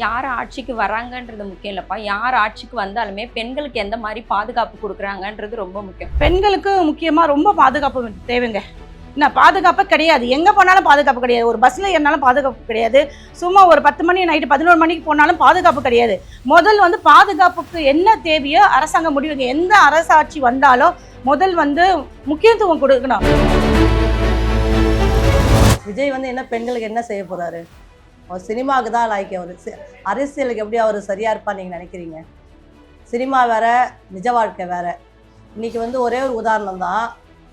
யார் ஆட்சிக்கு வராங்கன்றது முக்கியம் இல்லப்பா. யார் ஆட்சிக்கு வந்தாலுமே பெண்களுக்கு எந்த மாதிரி பாதுகாப்பு கொடுக்குறாங்கன்றது ரொம்ப முக்கியம். பெண்களுக்கு முக்கியமாக ரொம்ப பாதுகாப்பு தேவைங்க. என்ன பாதுகாப்பு கிடையாது, எங்கே போனாலும் பாதுகாப்பு கிடையாது. ஒரு பஸ்ஸில் ஏறினாலும் பாதுகாப்பு கிடையாது. சும்மா ஒரு 10 மணி நைட்டு 11 மணிக்கு போனாலும் பாதுகாப்பு கிடையாது. முதல் பாதுகாப்புக்கு என்ன தேவையோ அரசாங்கம் முடிவுங்க. எந்த அரசாட்சி வந்தாலும் முதல் முக்கியத்துவம் கொடுக்கணும். விஜய் என்ன பெண்களுக்கு என்ன செய்ய போகிறாரு? அவர் சினிமாவுக்கு தான் லாய்க்கு. அவர் அரசியலுக்கு எப்படி அவர் சரியாக இருப்பான்னு நீங்கள் நினைக்கிறீங்க? சினிமா வேறு, நிஜ வாழ்க்கை வேறு. இன்றைக்கி ஒரே ஒரு உதாரணம் தான்.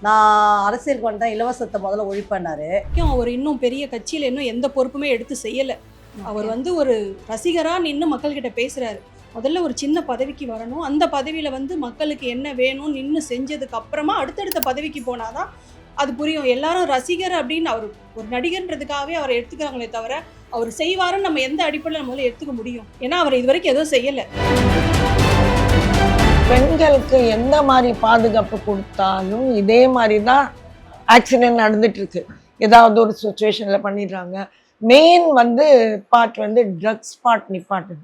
நான் அரசியலுக்கு வந்துட்டேன், இலவசத்தை முதல்ல ஒழிப்பேன்னாரு. அவர் இன்னும் பெரிய கட்சியில் இன்னும் எந்த பொறுப்புமே எடுத்து செய்யலை. அவர் ஒரு ரசிகராக நின்று மக்கள்கிட்ட பேசுகிறாரு. முதல்ல ஒரு சின்ன பதவிக்கு வரணும், அந்த பதவியில் மக்களுக்கு என்ன வேணும் நின்று செஞ்சதுக்கு அப்புறமா அடுத்தடுத்த பதவிக்கு போனாதான் அது புரியும். எல்லாரும் ரசிகர் அப்படின்னு அவர் ஒரு நடிகர்ன்றதுக்காகவே அவரை எடுத்துக்கிறாங்களே தவிர அவர் செய்வாருன்னு நம்ம எந்த அடிப்படையில் நம்மளால எடுத்துக்க முடியும்? ஏன்னா அவர் இது வரைக்கும் எதுவும் செய்யலை. பெண்களுக்கு எந்த மாதிரி பாதுகாப்பு கொடுத்தாலும் இதே மாதிரி தான் ஆக்சிடென்ட் நடந்துட்டு இருக்கு. ஏதாவது ஒரு சுச்சுவேஷனில் பண்ணிடுறாங்க. மெயின் பார்ட் ட்ரக்ஸ் பார்ட் நிப்பாட்டு.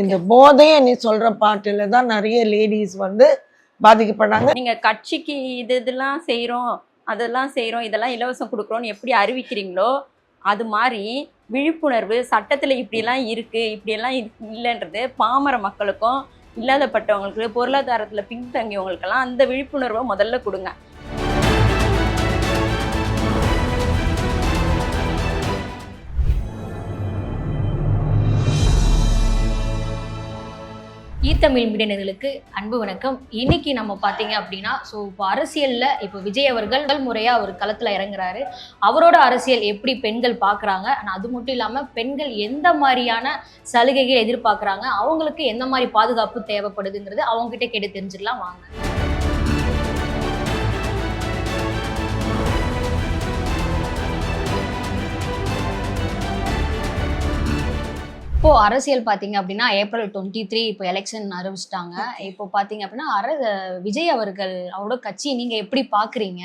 இந்த போதையை நீ சொல்கிற பார்ட்டில் தான் நிறைய லேடிஸ் பாதிக்கப்படுறாங்க. நீங்கள் கட்சிக்கு இதெல்லாம் செய்கிறோம், அதெல்லாம் செய்கிறோம், இதெல்லாம் இலவசம் கொடுக்குறோன்னு எப்படி அறிவிக்கிறீங்களோ அது மாதிரி விழிப்புணர்வு சட்டத்தில் இப்படியெல்லாம் இருக்குது, இப்படியெல்லாம் இல்லைன்றது பாமர மக்களுக்கும் இல்லாதப்பட்டவங்களுக்கு, பொருளாதாரத்தில் பின்தங்கியவங்களுக்கெல்லாம் அந்த விழிப்புணர்வை முதல்ல கொடுங்க. ஈத்தமிழ் மீடியர்களுக்கு அன்பு வணக்கம். இன்னைக்கு நம்ம பார்த்தீங்க அப்படின்னா இப்போ அரசியலில் இப்போ விஜய் அவர்கள் முதல் முறையாக அவர் களத்தில் இறங்குறாரு. அவரோட அரசியல் எப்படி பெண்கள் பார்க்குறாங்க, ஆனால் அது மட்டும் இல்லாமல் பெண்கள் எந்த மாதிரியான சலுகைகள் எதிர்பார்க்குறாங்க, அவங்களுக்கு எந்த மாதிரி பாதுகாப்பு தேவைப்படுதுங்கிறது அவங்ககிட்ட கேட்டு தெரிஞ்சிடலாம் வாங்க. இப்போ அரசியல் பார்த்தீங்க அப்படின்னா April 23 இப்போ எலெக்ஷன் அறிவிச்சிட்டாங்க. இப்போ பார்த்தீங்க அப்படின்னா விஜய் அவர்கள் அவரோட கட்சி நீங்கள் எப்படி பார்க்குறீங்க?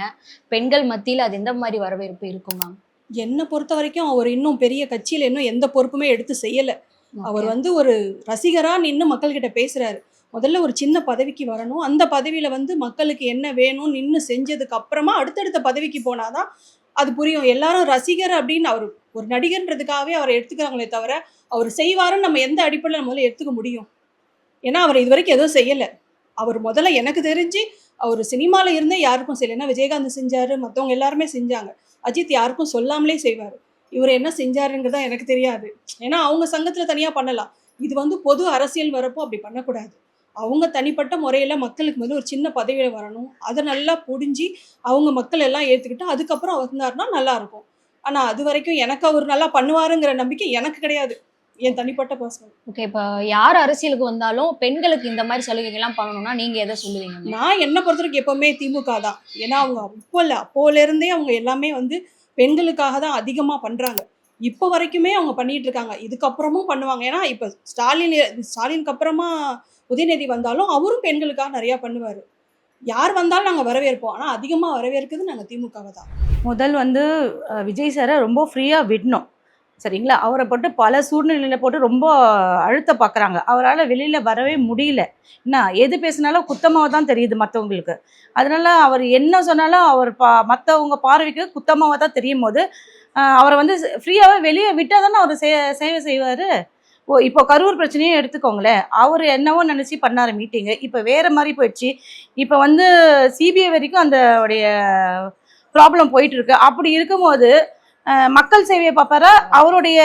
பெண்கள் மத்தியில் அது எந்த மாதிரி வரவேற்பு இருக்கும் மேம்? என்னை பொறுத்த வரைக்கும் அவர் இன்னும் பெரிய கட்சியில் இன்னும் எந்த பொறுப்புமே எடுத்து செய்யலை. அவர் ஒரு ரசிகராக நின்று மக்கள்கிட்ட பேசுகிறாரு. முதல்ல ஒரு சின்ன பதவிக்கு வரணும், அந்த பதவியில் மக்களுக்கு என்ன வேணும் நின்று செஞ்சதுக்கு அப்புறமா அடுத்தடுத்த பதவிக்கு போனாதான் அது புரியும். எல்லாரும் ரசிகர் அப்படின்னு அவர் ஒரு நடிகர்ன்றதுக்காகவே அவரை எடுத்துக்கிறாங்களே தவிர அவர் செய்வாருன்னு நம்ம எந்த அடிப்படையில் நம்மளால எடுத்துக்க முடியும்? ஏன்னா அவர் இது வரைக்கும் எதுவும் செய்யலை. அவர் முதல்ல எனக்கு தெரிஞ்சு அவர் சினிமாவில் இருந்தே யாருக்கும் செய்யலை. ஏன்னா விஜயகாந்த் செஞ்சார், மற்றவங்க எல்லாருமே செஞ்சாங்க. அஜித் யாருக்கும் சொல்லாமலே செய்வார். இவர் என்ன செஞ்சாருங்கிறதா எனக்கு தெரியாது. ஏன்னா அவங்க சங்கத்தில் தனியாக பண்ணலாம். இது பொது அரசியல் வரப்போ அப்படி பண்ணக்கூடாது. அவங்க தனிப்பட்ட முறையில் மக்களுக்கு ஒரு சின்ன பதவியில் வரணும். அதை நல்லா புரிஞ்சு அவங்க மக்கள் எல்லாம் ஏற்றுக்கிட்டு அதுக்கப்புறம் வந்தாருன்னா நல்லாயிருக்கும். ஆனால் அது வரைக்கும் எனக்கு அவர் நல்லா பண்ணுவாருங்கிற நம்பிக்கை எனக்கு கிடையாது, என் தனிப்பட்ட பர்சனல். ஓகே, இப்போ யார் அரசியலுக்கு வந்தாலும் பெண்களுக்கு இந்த மாதிரி சலுகைகள்லாம் பண்ணணும்னா நீங்கள் எதை சொல்லுவீங்க? நான் என்னை பொறுத்த வரைக்கும் எப்போவுமே திமுக தான். ஏன்னா அவங்க இப்போ இல்லை, அப்போலேருந்தே அவங்க எல்லாமே பெண்களுக்காக தான் அதிகமாக பண்ணுறாங்க. இப்போ வரைக்குமே அவங்க பண்ணிகிட்டு இருக்காங்க, இதுக்கப்புறமும் பண்ணுவாங்க. ஏன்னா இப்போ ஸ்டாலினுக்கு அப்புறமா உதயநிதி வந்தாலும் அவரும் பெண்களுக்காக நிறையா பண்ணுவார். யார் வந்தாலும் நாங்கள் வரவேற்போம். ஆனால் அதிகமாக வரவேற்கிறது நாங்கள் திமுகவை தான். முதல் விஜய் சாரை ரொம்ப ஃப்ரீயாக விடணும், சரிங்களா? அவரை போட்டு பல சூழ்நிலையில் போட்டு ரொம்ப அழுத்த பார்க்குறாங்க. அவரால் வெளியில் வரவே முடியல. என்ன எது பேசினாலும் குத்தமாக தான் தெரியுது மற்றவங்களுக்கு. அதனால் அவர் என்ன சொன்னாலும் அவர் மற்றவங்க பார்வைக்கு குத்தமாக தான் தெரியும் போது அவரை ஃப்ரீயாகவே வெளியே விட்டால் தானே அவர் சேவை செய்வார். இப்போ கரூர் பிரச்சனையும் எடுத்துக்கோங்களேன். அவர் என்னவோ நினச்சி பண்ணார் மீட்டிங்கு, இப்போ வேறு மாதிரி போயிடுச்சு. இப்போ சிபிஐ வரைக்கும் அந்த உடைய ப்ராப்ளம் போயிட்டுருக்கு. அப்படி இருக்கும்போது மக்கள் சேவையை பார்ப்பாரா, அவருடைய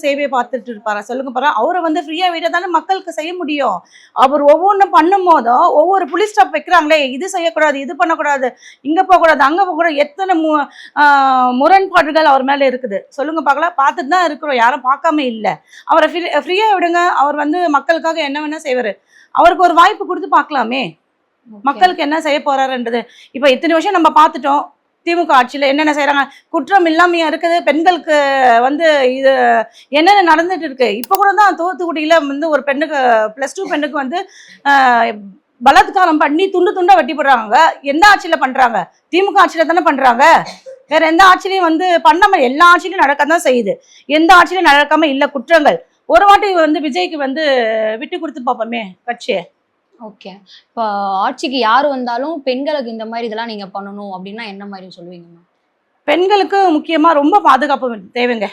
சேவையை பார்த்துட்டு இருப்பாரா? சொல்லுங்க பாரு. அவரை ஃப்ரீயாக விட்டால் தானே மக்களுக்கு செய்ய முடியும். அவர் ஒவ்வொன்றும் பண்ணும் போதும் ஒவ்வொரு புலிஸ் ஸ்டாப் வைக்கிறாங்களே, இது செய்யக்கூடாது, இது பண்ணக்கூடாது, இங்கே போகக்கூடாது, அங்கே போகக்கூடாது. எத்தனை முரண்பாடுகள் அவர் மேலே இருக்குது சொல்லுங்க பார்க்கலாம். பார்த்துட்டு தான் இருக்கிறோம், யாரும் பார்க்காம இல்லை. அவரை ஃப்ரீயாக விடுங்க. அவர் மக்களுக்காக என்ன வேணால் செய்வார். அவருக்கு ஒரு வாய்ப்பு கொடுத்து பார்க்கலாமே, மக்களுக்கு என்ன செய்ய போறாருன்றது. இப்போ இத்தனை வருஷம் நம்ம பார்த்துட்டோம். திமுக ஆட்சியில் என்னென்ன செய்கிறாங்க, குற்றம் இல்லாமையா இருக்குது. பெண்களுக்கு இது என்னென்ன நடந்துட்டு இருக்கு. இப்போ கூட தான் தூத்துக்குடியில் ஒரு பெண்ணுக்கு +2 பெண்ணுக்கு பலாத்காரம் பண்ணி துண்டு துண்டாக வெட்டி போடுறாங்க. எந்த ஆட்சியில் பண்ணுறாங்க? திமுக ஆட்சியில் தானே பண்ணுறாங்க. வேற எந்த ஆட்சியிலையும் பண்ணாமல் எல்லா ஆட்சியிலையும் நடக்க தான் செய்யுது. எந்த ஆட்சியிலையும் நடக்காமல் இல்லை குற்றங்கள். ஒரு வாட்டி வந்து விஜய்க்கு வந்து விட்டு கொடுத்து பார்ப்போமே கட்சியை. ஓகே. இப்போ ஆட்சிக்கு யார் வந்தாலும் பெண்களுக்கு இந்த மாதிரி இதெல்லாம் நீங்க பண்ணணும் அப்படின்னா என்ன மாதிரி சொல்லுவீங்க மேம்? பெண்களுக்கு முக்கியமாக ரொம்ப பாதுகாப்பு தேவைங்க.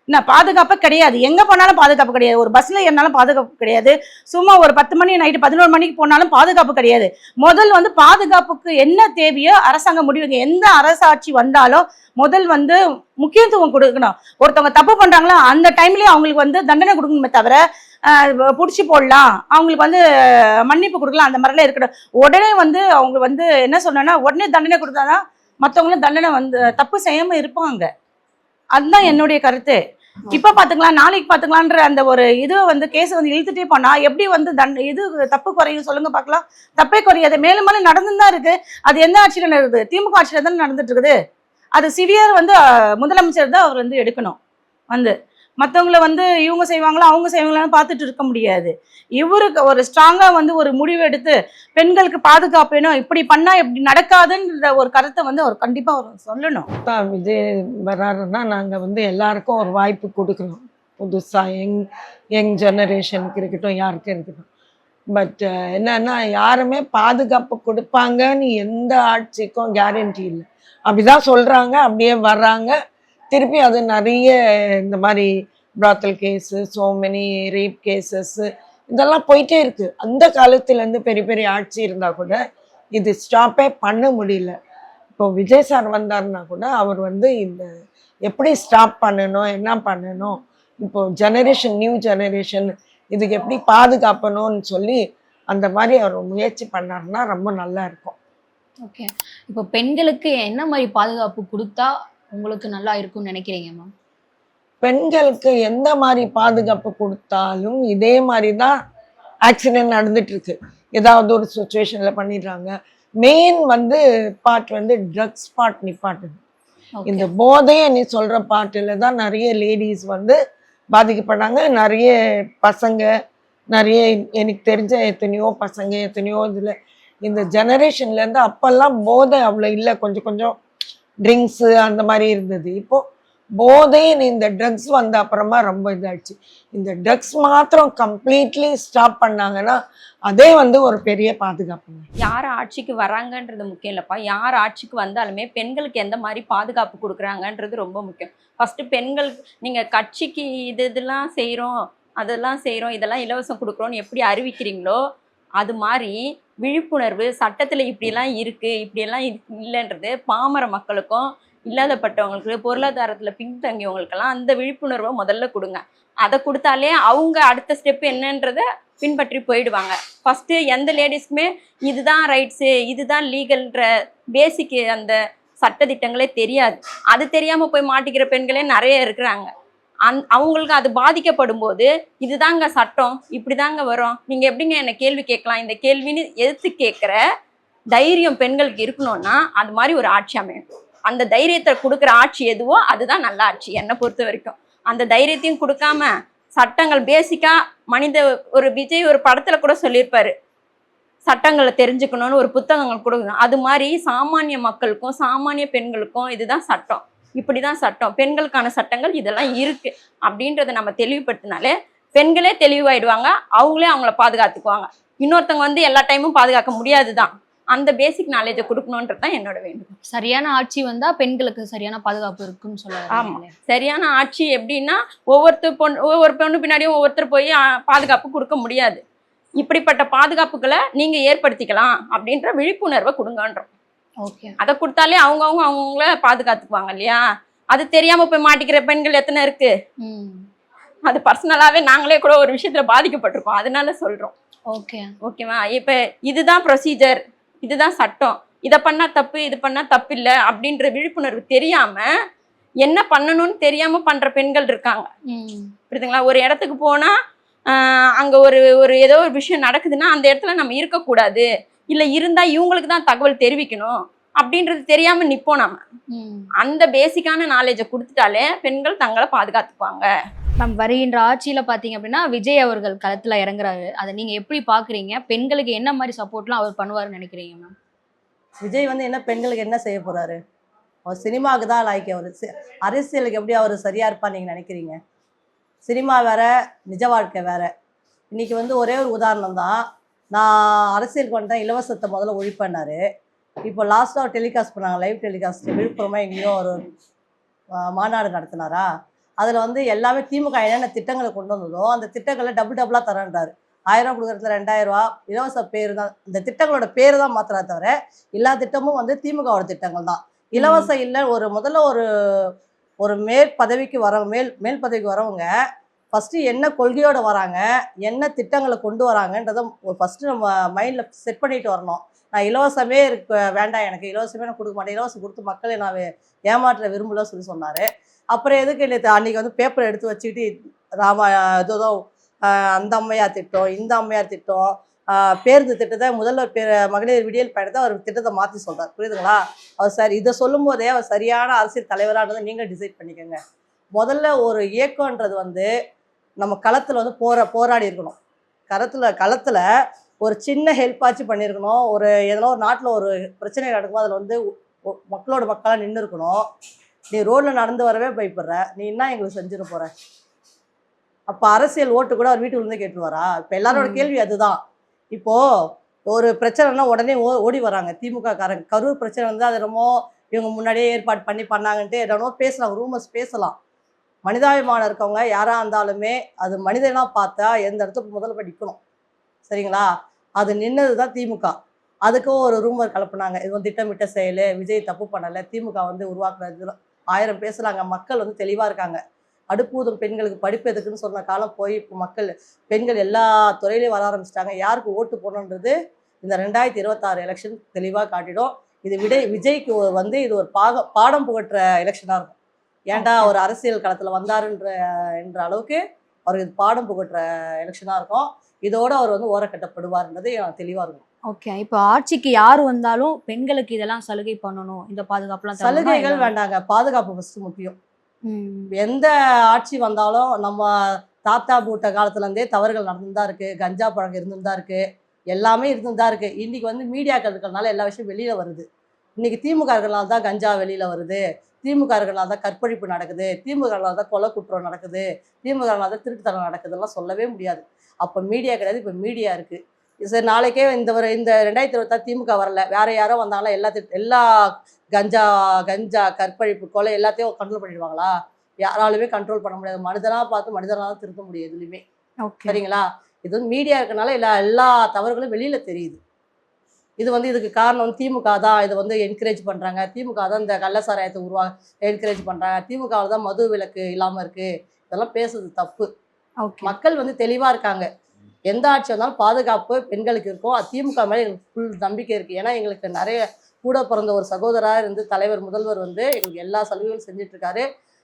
என்ன பாதுகாப்பு கிடையாது, எங்கே போனாலும் பாதுகாப்பு கிடையாது. ஒரு பஸ்ஸில் ஏறினாலும் பாதுகாப்பு கிடையாது. சும்மா ஒரு 10 மணி நைட்டு 11 மணிக்கு போனாலும் பாதுகாப்பு கிடையாது. முதல் வந்து பாதுகாப்புக்கு என்ன தேவையோ அரசாங்கம் முடிவுங்க. எந்த அரசாட்சி வந்தாலும் முதல் வந்து முக்கியத்துவம் கொடுக்கணும். ஒருத்தவங்க தப்பு பண்ணுறாங்களா அந்த டைம்லேயே அவங்களுக்கு வந்து தண்டனை கொடுக்கணுமே தவிர பிடிச்சி போடலாம், அவங்களுக்கு வந்து மன்னிப்பு கொடுக்கலாம், அந்த மாதிரிலாம் இருக்கணும். உடனே வந்து அவங்க வந்து என்ன சொன்னா உடனே தண்டனை கொடுத்தாதான் மற்றவங்களும் தண்டனை வந்து தப்பு செய்யாமல் இருப்பாங்க. அதுதான் என்னுடைய கருத்து. இப்ப பாத்துக்கலாம் நாளைக்கு பாத்துக்கலான்ற அந்த ஒரு இதுவை வந்து கேஸ் வந்து இழுத்துட்டே போனா எப்படி வந்து இது தப்பு குறையும் சொல்லுங்க பார்க்கலாம். தப்பே குறையாது, மேலும் மேலும் நடந்துன்னு தான் இருக்கு. அது எந்த ஆட்சியில நடக்குது? திமுக ஆட்சியில தானே நடந்துட்டு இருக்குது. அது சிவியர் வந்து முதலமைச்சர் தான் அவர் வந்து எடுக்கணும். வந்து மற்றவங்களை வந்து இவங்க செய்வாங்களா அவங்க செய்வாங்களான்னு பார்த்துட்டு இருக்க முடியாது. இவருக்கு ஒரு ஸ்ட்ராங்கா வந்து ஒரு முடிவு எடுத்து பெண்களுக்கு பாதுகாப்பு வேணும், இப்படி பண்ணா இப்படி நடக்காதுன்ற ஒரு கருத்தை வந்து அவர் கண்டிப்பா அவர் சொல்லணும். விஜய் வராருன்னா நாங்கள் வந்து எல்லாருக்கும் ஒரு வாய்ப்பு கொடுக்கணும். புதுசாக யங் ஜெனரேஷனுக்கு இருக்கட்டும், யாருக்கும் இருக்கட்டும். பட் என்னன்னா யாருமே பாதுகாப்பு கொடுப்பாங்கன்னு எந்த ஆட்சிக்கும் கேரண்டி இல்லை. அப்படிதான் சொல்கிறாங்க, அப்படியே வர்றாங்க. திருப்பி அது நிறைய இந்த மாதிரி brothel case, so many rape cases இதெல்லாம் போயிட்டே இருக்குது. அந்த காலத்துலேருந்து பெரிய பெரிய ஆட்சி இருந்தால் கூட இது ஸ்டாப்பே பண்ண முடியல. இப்போ விஜய் சார் வந்தாருன்னா கூட அவர் வந்து இந்த எப்படி ஸ்டாப் பண்ணணும், என்ன பண்ணணும், இப்போ ஜெனரேஷன் நியூ ஜெனரேஷன் இதுக்கு எப்படி பாதுகாப்பணும்னு சொல்லி அந்த மாதிரி அவர் முயற்சி பண்ணாருன்னா ரொம்ப நல்லா இருக்கும். ஓகே. இப்போ பெண்களுக்கு என்ன மாதிரி பாதுகாப்பு கொடுத்தா உங்களுக்கு நல்லா இருக்கும்னு நினைக்கிறீங்க மேம்? பெண்களுக்கு எந்த மாதிரி பாதுகாப்பு கொடுத்தாலும் இதே மாதிரி தான் ஆக்சிடென்ட் நடந்துட்டு இருக்கு. ஏதாவது ஒரு சுச்சுவேஷன்ல பண்ணிடுறாங்க. மெயின் வந்து பார்ட் வந்து ட்ரக்ஸ் பார்ட் நிப்பாட்டுது. இந்த போதைய நீ சொல்ற பார்ட்டில் தான் நிறைய லேடிஸ் வந்து பாதிக்கப்படுறாங்க. நிறைய பசங்க, நிறைய எனக்கு தெரிஞ்ச எத்தனையோ பசங்க, எத்தனையோ இதில் இந்த ஜெனரேஷன்லேருந்து அப்போல்லாம் போதை அவ்வளோ இல்லை, கொஞ்சம் கொஞ்சம் ட்ரிங்க்ஸு அந்த மாதிரி இருந்தது. இப்போ போதைன்னு இந்த ட்ரக்ஸ் வந்த அப்புறமா ரொம்ப இதாகிடுச்சு. இந்த ட்ரக்ஸ் மாத்திரம் கம்ப்ளீட்லி ஸ்டாப் பண்ணாங்கன்னா அதே வந்து ஒரு பெரிய பாதுகாப்புங்க. யார் ஆட்சிக்கு வராங்கன்றது முக்கியம் இல்லைப்பா, யார் ஆட்சிக்கு வந்தாலுமே பெண்களுக்கு எந்த மாதிரி பாதுகாப்பு கொடுக்குறாங்கன்றது ரொம்ப முக்கியம். ஃபஸ்ட்டு பெண்களுக்கு நீங்கள் கட்சிக்கு இதெல்லாம் செய்கிறோம் அதெல்லாம் செய்கிறோம் இதெல்லாம் இலவசம் கொடுக்குறோன்னு எப்படி அறிவிக்கிறீங்களோ அது மாதிரி விழிப்புணர்வு சட்டத்தில் இப்படியெல்லாம் இருக்குது இப்படியெல்லாம் இல்லைன்றது பாமர மக்களுக்கும் இல்லாதப்பட்டவங்களுக்கு பொருளாதாரத்தில் பின்தங்கியவங்களுக்கெல்லாம் அந்த விழிப்புணர்வை முதல்ல கொடுங்க. அதை கொடுத்தாலே அவங்க அடுத்த ஸ்டெப் என்னன்றதை பின்பற்றி போயிடுவாங்க. ஃபஸ்ட்டு எந்த லேடிஸ்க்குமே இதுதான் ரைட்ஸு இதுதான் லீகல்ன்ற பேசிக்கு அந்த சட்டத்திட்டங்களே தெரியாது. அது தெரியாமல் போய் மாட்டிக்கிற பெண்களே நிறைய இருக்கிறாங்க. அவங்களுக்கு அது பாதிக்கப்படும் போது இதுதாங்க சட்டம் இப்படி தாங்க வரும், நீங்கள் எப்படிங்க என்னை கேள்வி கேட்கலாம், இந்த கேள்வின்னு எதிர்த்து கேட்குற தைரியம் பெண்களுக்கு இருக்கணும்னா அது மாதிரி ஒரு ஆட்சி அமையும். அந்த தைரியத்தை கொடுக்குற ஆட்சி எதுவோ அதுதான் நல்ல ஆட்சி என்னை பொறுத்த வரைக்கும். அந்த தைரியத்தையும் கொடுக்காம சட்டங்கள் பேசிக்காக மனித ஒரு விஜய் ஒரு படத்தில் கூட சொல்லியிருப்பாரு, சட்டங்களை தெரிஞ்சுக்கணும்னு ஒரு புத்தகங்கள் கொடுக்கணும். அது மாதிரி சாமானிய மக்களுக்கும் சாமானிய பெண்களுக்கும் இதுதான் சட்டம், இப்படி தான் சட்டம், பெண்களுக்கான சட்டங்கள் இதெல்லாம் இருக்குது அப்படின்றத நம்ம தெளிவுபடுத்தினாலே பெண்களே தெளிவாயிடுவாங்க, அவங்களே அவங்கள பாதுகாத்துக்குவாங்க. இன்னொருத்தவங்க வந்து எல்லா டைமும் பாதுகாக்க முடியாது தான். அந்த பேசிக் நாலேஜை கொடுக்கணுன்றது தான் என்னோட வேண்டுகோள். சரியான ஆட்சி வந்தா பெண்களுக்கு சரியான பாதுகாப்பு இருக்குன்னு சொல்லுவாங்க. ஆமாம், சரியான ஆட்சி எப்படின்னா ஒவ்வொரு பொண்ணு பின்னாடியும் ஒவ்வொருத்தர் போய் பாதுகாப்பு கொடுக்க முடியாது. இப்படிப்பட்ட பாதுகாப்புகளை நீங்கள் ஏற்படுத்திக்கலாம் அப்படின்ற விழிப்புணர்வை கொடுங்கன்றோம். ஓகே. அதை கொடுத்தாலே அவங்கள பாதுகாத்துக்குவாங்க இல்லையா. அது தெரியாமல் போய் மாட்டிக்கிற பெண்கள் எத்தனை இருக்கு. அது பர்சனலாகவே நாங்களே கூட ஒரு விஷயத்தில் பாதிக்கப்பட்டிருக்கோம், அதனால சொல்கிறோம். ஓகே ஓகேவா. இப்போ இதுதான் ப்ரொசீஜர், இதுதான் சட்டம், இதை பண்ணால் தப்பு இது பண்ணால் தப்பு இல்லை அப்படின்ற விழிப்புணர்வு தெரியாமல் என்ன பண்ணணும்னு தெரியாமல் பண்ணுற பெண்கள் இருக்காங்க, புரியுதுங்களா. ஒரு இடத்துக்கு போனால் அங்கே ஒரு ஏதோ ஒரு விஷயம் நடக்குதுன்னா அந்த இடத்துல நம்ம இருக்கக்கூடாது, இல்லை இருந்தால் இவங்களுக்கு தான் தகவல் தெரிவிக்கணும் அப்படின்றது தெரியாமல் நிற்போம். நம்ம அந்த பேசிக்கான நாலேஜை கொடுத்துட்டாலே பெண்கள் தங்களை பாதுகாத்துக்குவாங்க. மேம், வருகின்ற ஆட்சியில பாத்தீங்க அப்படின்னா விஜய் அவர்கள் களத்துல இறங்குறாரு, அதை நீங்க எப்படி பாக்குறீங்க? பெண்களுக்கு என்ன மாதிரி சப்போர்ட்லாம் அவர் பண்ணுவாருன்னு நினைக்கிறீங்க மேம்? விஜய் வந்து என்ன பெண்களுக்கு என்ன செய்ய போறாரு? அவர் சினிமாவுக்கு தான் லாய்க்கு. அவர் அரசியலுக்கு எப்படி அவர் சரியா இருப்பான்னு நீங்க நினைக்கிறீங்க? சினிமா வேற, நிஜ வாழ்க்கை வேற. இன்னைக்கு வந்து ஒரே ஒரு உதாரணம் தான். நான் அரசியலுக்கு வந்துட்டேன், இலவசத்தை முதல்ல ஒழிப்பேன்னாரு. இப்போ லாஸ்ட்டாக டெலிகாஸ்ட் பண்ணாங்க, லைவ் டெலிகாஸ்ட் விழுப்புரமா எங்கேயோ ஒரு மாநாடு நடத்தினாரா. அதில் வந்து எல்லாமே திமுக என்னென்ன திட்டங்களை கொண்டு வந்ததோ அந்த திட்டங்களை டபுளாக தரேன்றாரு. 1000 கொடுக்குறதுல 2000 ரூபா இலவச பேர் தான். இந்த திட்டங்களோட பேர் தான் மாத்திரா தவிர எல்லா திட்டமும் வந்து திமுகவோட திட்டங்கள் தான். இலவசம் இல்லை. முதல்ல ஒரு மேல் பதவிக்கு மேல் பதவிக்கு வரவங்க ஃபஸ்ட்டு என்ன கொள்கையோடு வராங்க, என்ன திட்டங்களை கொண்டு வராங்கன்றதை ஃபஸ்ட்டு நம்ம மைண்டில் செட் பண்ணிட்டு வரணும். நான் இலவசமே வேண்டாம், எனக்கு இலவசமே நான் கொடுக்க மாட்டேன், இலவசம் கொடுத்து மக்களை நான் ஏமாற்ற விரும்பல சொல்லி சொன்னார். அப்புறம் எதுக்கு அன்றைக்கி வந்து பேப்பரை எடுத்து வச்சுக்கிட்டு ஏதோ அந்த அம்மையார் திட்டம், இந்த அம்மையார் திட்டம், பேருந்து திட்டத்தை முதல்வர் மகளிர் விடியல் பயணத்தை அவர் திட்டத்தை மாற்றி சொல்கிறார். புரியுதுங்களா? அவர் சார் இதை சொல்லும் போதே அவர் சரியான அரசியல் தலைவரானதை நீங்கள் டிசைட் பண்ணிக்கோங்க. முதல்ல ஒரு இயக்கம்ன்றது வந்து நம்ம களத்தில் வந்து போராடி இருக்கணும். களத்தில் ஒரு சின்ன ஹெல்ப் ஆச்சு பண்ணியிருக்கணும். எதனா ஒரு நாட்டில் ஒரு பிரச்சனை நடக்குமோ அதில் வந்து மக்களோட மக்களாக நின்று இருக்கணும். நீ ரோட்டில் நடந்து வரவே பயப்படுற, நீ என்ன எங்களுக்கு செஞ்சிட போகிற? அப்போ அரசியல் ஓட்டு கூட அவர் வீட்டுக்குள்ளே கேட்டுருவாரா? இப்போ எல்லாரோட கேள்வி அதுதான். இப்போது ஒரு பிரச்சனைனா உடனே ஓடி வராங்க திமுக காரங்க. கரூர் பிரச்சனை வந்து அது ரொம்ப இவங்க முன்னாடியே ஏற்பாடு பண்ணாங்கன்ட்டு என்னமோ பேசலாம், ரூமர்ஸ் பேசலாம். மனிதாபிமானம் இருக்கவங்க யாராக இருந்தாலுமே அது மனிதனாக பார்த்தா எந்த இடத்துக்கு முதல்ல நிற்கணும். சரிங்களா? அது நின்னது தான் திமுக. அதுக்கும் ஒரு ரூமர் கலப்புனாங்க, இது வந்து திட்டமிட்ட செயல், விஜய் தப்பு பண்ணலை, திமுக வந்து உருவாக்குறது 1000 பேசுகிறாங்க. மக்கள் வந்து தெளிவாக இருக்காங்க. அடுப்பூதும் பெண்களுக்கு படிப்பு எதுக்குன்னு சொன்ன காலம் போய் இப்போ பெண்கள் எல்லா துறையிலையும் வர ஆரம்பிச்சிட்டாங்க. யாருக்கு ஓட்டு போடணுன்றது இந்த 2026 எலெக்ஷன் தெளிவாக காட்டிடும். இது விஜய்க்கு வந்து இது ஒரு பாடம் புகட்டுற எலெக்ஷனாக இருக்கும். ஏன்டா ஒரு அரசியல் களத்தில் வந்தாருன்ற அளவுக்கு அவருக்கு இது பாடம் புகட்டுற எலெக்ஷனாக இருக்கும். இதோடு அவர் வந்து ஓரக்கட்டப்படுவார்ன்றது தெளிவாக இருக்கும். ஓகே, இப்போ ஆட்சிக்கு யார் வந்தாலும் பெண்களுக்கு இதெல்லாம் சலுகை பண்ணணும், இந்த பாதுகாப்புலாம் சலுகைகள் வேண்டாங்க, பாதுகாப்பு ஃபஸ்ட்டு முக்கியம். எந்த ஆட்சி வந்தாலும் நம்ம தாத்தா பூட்ட காலத்துலேருந்தே தவறுகள் நடந்துதான் இருக்குது. கஞ்சா பழக்கம் இருந்துதான் இருக்குது, எல்லாமே இருந்துதான் இருக்குது. இன்றைக்கி வந்து மீடியாக்கள் இருக்கிறதுனால எல்லா விஷயம் வெளியில் வருது. இன்றைக்கி திமுகர்களால் தான் கஞ்சா வெளியில் வருது, திமுகர்களால் தான் கற்பழிப்பு நடக்குது, திமுகர்களால் தான் கொலை குற்றம் நடக்குது, திமுகர்களால் தான் திருட்டுத்தனம் நடக்குதுலாம் சொல்லவே முடியாது. அப்போ மீடியா கிடையாது, இப்போ மீடியா இருக்குது. சரி, நாளைக்கே இந்த 2026 திமுக வரல, வேறு யாரோ வந்தாங்களா எல்லா கஞ்சா கற்பழிப்பு கொலை எல்லாத்தையும் கண்ட்ரோல் பண்ணிடுவாங்களா? யாராலுமே கண்ட்ரோல் பண்ண முடியாது. மனிதனாக பார்த்து மனிதனாக தான் திருத்த முடியும் எதுலையுமே. சரிங்களா? இது வந்து மீடியா இருக்கனால எல்லா தவறுகளும் வெளியில் தெரியுது. இது வந்து இதுக்கு காரணம் வந்து திமுக தான் இதை வந்து என்கரேஜ் பண்ணுறாங்க, திமுக தான் இந்த கள்ளசாராயத்தை என்கரேஜ் பண்ணுறாங்க, திமுகவில் தான் மது விலக்கு இல்லாமல் இருக்குது, இதெல்லாம் பேசுறது தப்பு. மக்கள் வந்து தெளிவாக இருக்காங்க. எந்த ஆட்சி வந்தாலும் பாதுகாப்பு பெண்களுக்கு இருக்கும். திமுக மேலே எங்களுக்கு ஃபுல் நம்பிக்கை இருக்குது. ஏன்னா எங்களுக்கு நிறைய கூட பிறந்த ஒரு சகோதராக இருந்து முதல்வர் வந்து எங்களுக்கு எல்லா சலுகைகளும் செஞ்சிட்ருக்காரு.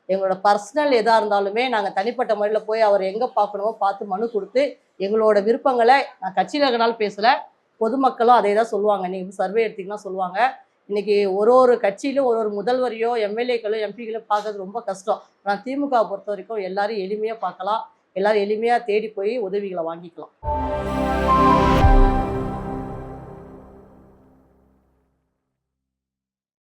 எங்களோட பர்சனல் எதாக இருந்தாலுமே நாங்கள் தனிப்பட்ட முறையில் போய் அவர் எங்கே பார்க்கணுமோ பார்த்து மனு கொடுத்து எங்களோட விருப்பங்களை நான் கட்சியில் இருக்கனால பேசலை, பொதுமக்களும் அதே தான் சொல்லுவாங்க. நீங்கள் சர்வே எடுத்திங்கன்னா சொல்லுவாங்க. இன்றைக்கி ஒரு கட்சியிலும் ஒரு முதல்வரையோ எம்எல்ஏக்களோ எம்பிகளோ பார்க்கறது ரொம்ப கஷ்டம். ஆனால் திமுக பொறுத்த வரைக்கும் எல்லாரும் எளிமையாக பார்க்கலாம், எல்லாரும் எளிமையாக தேடி போய் உதவிகளை வாங்கிக்கலாம்.